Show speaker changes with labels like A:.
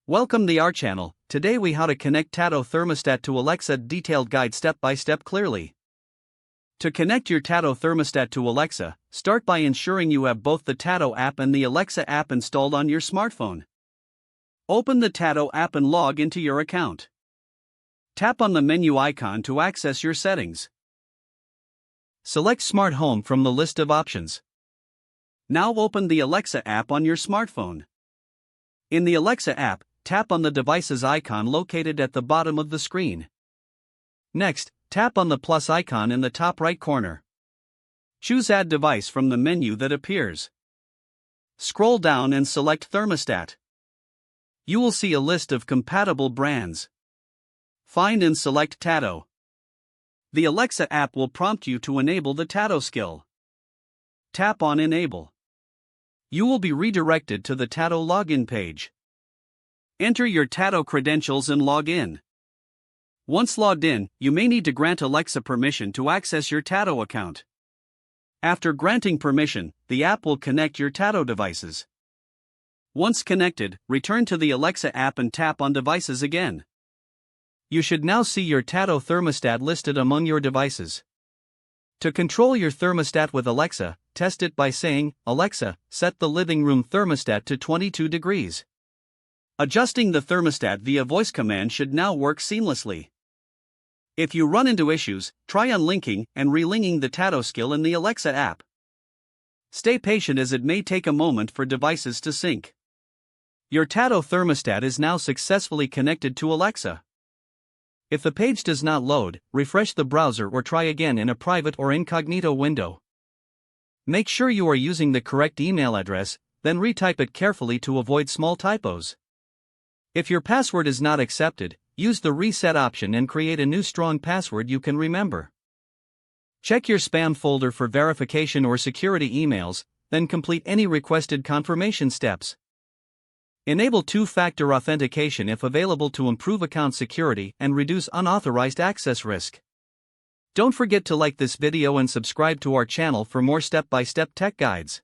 A: Welcome to our channel. Today we how to connect Tado thermostat to Alexa, detailed guide step by step clearly. To connect your Tado thermostat to Alexa, start by ensuring you have both the Tado app and the Alexa app installed on your smartphone. Open the Tado app and log into your account. Tap on the menu icon to access your settings. Select Smart Home from the list of options. Now open the Alexa app on your smartphone. In the Alexa app, tap on the device's icon located at the bottom of the screen. Next, tap on the plus icon in the top right corner. Choose Add Device from the menu that appears. Scroll down and select Thermostat. You will see a list of compatible brands. Find and select Tado. The Alexa app will prompt you to enable the Tado skill. Tap on Enable. You will be redirected to the Tado login page. Enter your Tado credentials and log in. Once logged in, you may need to grant Alexa permission to access your Tado account. After granting permission, the app will connect your Tado devices. Once connected, return to the Alexa app and tap on Devices again. You should now see your Tado thermostat listed among your devices. To control your thermostat with Alexa, test it by saying, "Alexa, set the living room thermostat to 22 degrees." Adjusting the thermostat via voice command should now work seamlessly. If you run into issues, try unlinking and relinking the Tado skill in the Alexa app. Stay patient as it may take a moment for devices to sync. Your Tado thermostat is now successfully connected to Alexa. If the page does not load, refresh the browser or try again in a private or incognito window. Make sure you are using the correct email address, then retype it carefully to avoid small typos. If your password is not accepted, use the reset option and create a new strong password you can remember. Check your spam folder for verification or security emails, then complete any requested confirmation steps. Enable two-factor authentication if available to improve account security and reduce unauthorized access risk. Don't forget to like this video and subscribe to our channel for more step-by-step tech guides.